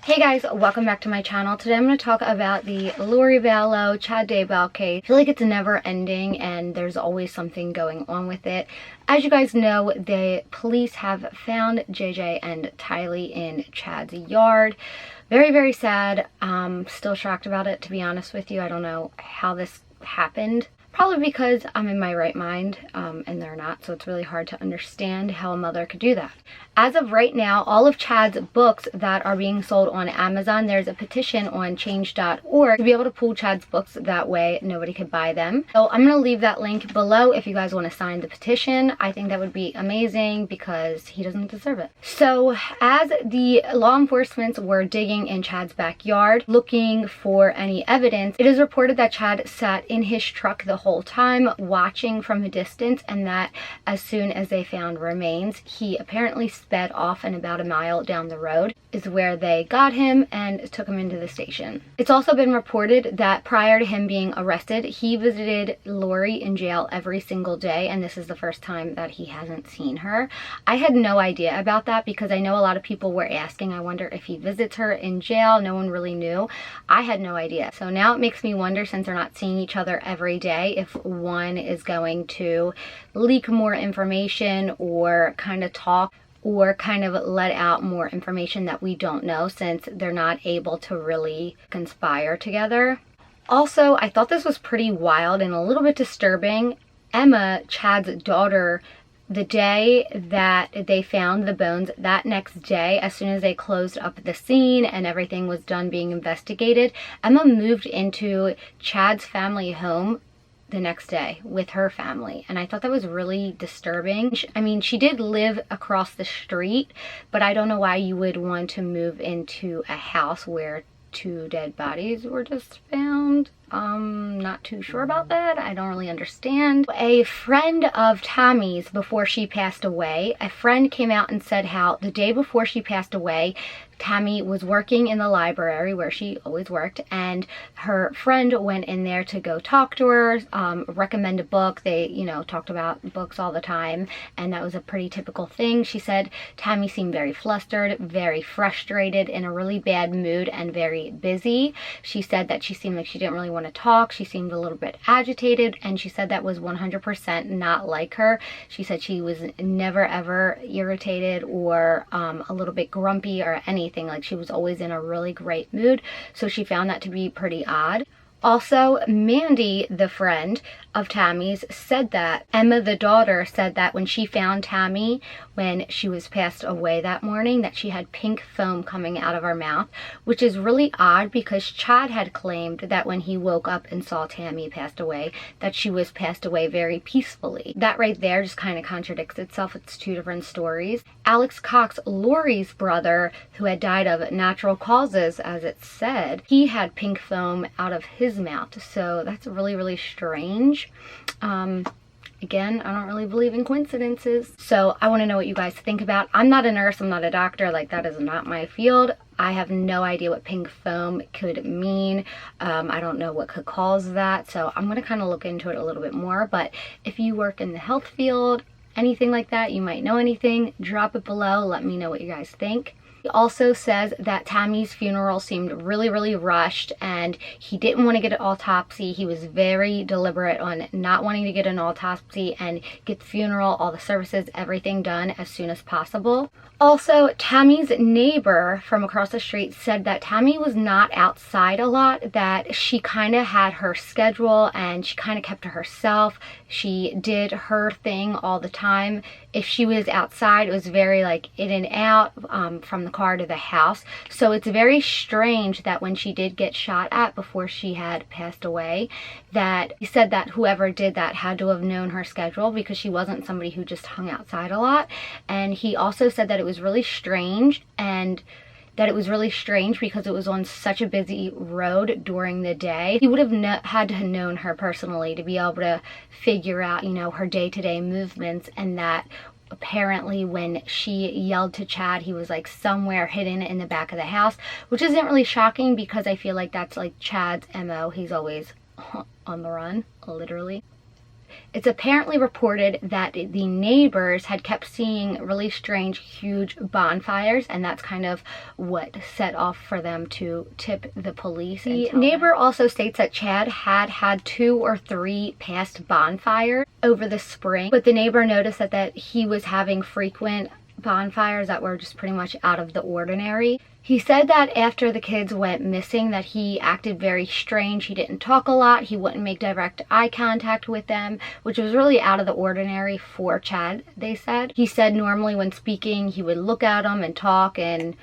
Hey guys, welcome back to my channel. Today I'm going to talk about the Lori Vallow, Chad Daybell case. I feel like it's never ending and there's always something going on with it. As you guys know, the police have found JJ and Tylee in Chad's yard. Very, very sad. Still shocked about it, to be honest with you. I don't know how this happened. Probably because I'm in my right mind and they're not, so it's really hard to understand how a mother could do that. As of right now, all of Chad's books that are being sold on Amazon, there's a petition on change.org to be able to pull Chad's books that way nobody could buy them. So I'm going to leave that link below if you guys want to sign the petition. I think that would be amazing because he doesn't deserve it. So as the law enforcement were digging in Chad's backyard looking for any evidence, it is reported that Chad sat in his truck the whole time watching from a distance, and that as soon as they found remains, he apparently sped off, and about a mile down the road is where they got him and took him into the station. It's also been reported that prior to him being arrested, he visited Lori in jail every single day, and this is the first time that he hasn't seen her. I had no idea about that because I know a lot of people were asking, I wonder if he visits her in jail. No one really knew. I had no idea. So now it makes me wonder, since they're not seeing each other every day, if one is going to leak more information or kind of talk or kind of let out more information that we don't know, since they're not able to really conspire together. Also, I thought this was pretty wild and a little bit disturbing. Emma, Chad's daughter, the day that they found the bones, that next day, as soon as they closed up the scene and everything was done being investigated, Emma moved into Chad's family home the next day with her family, and I thought that was really disturbing. I mean, she did live across the street, but I don't know why you would want to move into a house where two dead bodies were just found. Not too sure about that. I don't really understand. A friend of Tammy's, before she passed away, a friend came out and said how the day before she passed away, Tammy was working in the library where she always worked, and her friend went in there to go talk to her, recommend a book. They, you know, talked about books all the time, and that was a pretty typical thing. She said Tammy seemed very flustered, very frustrated, in a really bad mood, and very busy. She said that she seemed like she didn't really want to talk. She seemed a little bit agitated, and she said that was 100% not like her. She said she was never ever irritated or a little bit grumpy or anything. Like, she was always in a really great mood, so she found that to be pretty odd. Also, Mandy, the friend of Tammy's, said that Emma, the daughter, said that when she found Tammy when she was passed away that morning, that she had pink foam coming out of her mouth, which is really odd because Chad had claimed that when he woke up and saw Tammy passed away, that she was passed away very peacefully. That right there just kind of contradicts itself. It's two different stories. Alex Cox, Lori's brother, who had died of natural causes, as it said, he had pink foam out of his mouth, so that's really, really strange. Again, I don't really believe in coincidences, so I want to know what you guys think about. I'm not a nurse, I'm not a doctor, like, that is not my field. I have no idea what pink foam could mean. I don't know what could cause that, so I'm going to kind of look into it a little bit more. But if you work in the health field, anything like that, you might know anything, drop it below, let me know what you guys think. He also says that Tammy's funeral seemed really, really rushed, and he didn't want to get an autopsy. He was very deliberate on not wanting to get an autopsy and get the funeral, all the services, everything done as soon as possible. Also, Tammy's neighbor from across the street said that Tammy was not outside a lot, that she kind of had her schedule and she kind of kept to herself. She did her thing all the time. If she was outside, it was very like in and out from the car to the house. So it's very strange that when she did get shot at before she had passed away, that he said that whoever did that had to have known her schedule, because she wasn't somebody who just hung outside a lot. And he also said that it was really strange, and that it was really strange because it was on such a busy road during the day. He would have had to have known her personally to be able to figure out, you know, her day-to-day movements, and that apparently when she yelled to Chad, he was like somewhere hidden in the back of the house, which isn't really shocking because I feel like that's like Chad's MO. He's always on the run, literally. It's apparently reported that the neighbors had kept seeing really strange, huge bonfires, and that's kind of what set off for them to tip the police. The neighbor also states that Chad had 2 or 3 past bonfires over the spring, but the neighbor noticed that he was having frequent bonfires that were just pretty much out of the ordinary. He said that after the kids went missing that he acted very strange. He didn't talk a lot. He wouldn't make direct eye contact with them, which was really out of the ordinary for Chad, they said. He said normally when speaking, he would look at them and talk and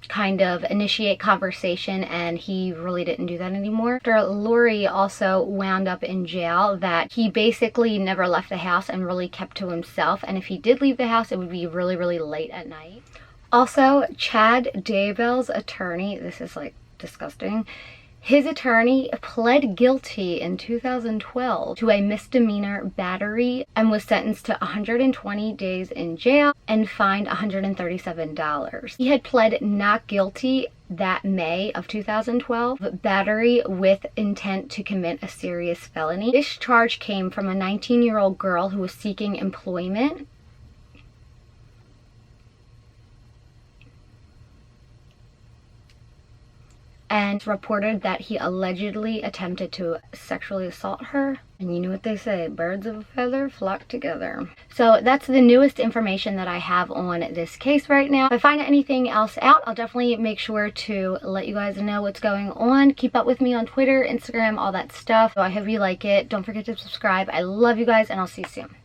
kind of initiate conversation, and he really didn't do that anymore. After Lori also wound up in jail, that he basically never left the house and really kept to himself, and if he did leave the house, it would be really, really late at night. Also, Chad Daybell's attorney, this is like disgusting, his attorney pled guilty in 2012 to a misdemeanor battery and was sentenced to 120 days in jail and fined $137. He had pled not guilty that May of 2012, battery with intent to commit a serious felony. This charge came from a 19-year-old girl who was seeking employment. And reported that he allegedly attempted to sexually assault her. And you know what they say, birds of a feather flock together. So that's the newest information that I have on this case right now. If I find anything else out, I'll definitely make sure to let you guys know what's going on. Keep up with me on Twitter, Instagram, all that stuff. So I hope you like it. Don't forget to subscribe. I love you guys, and I'll see you soon.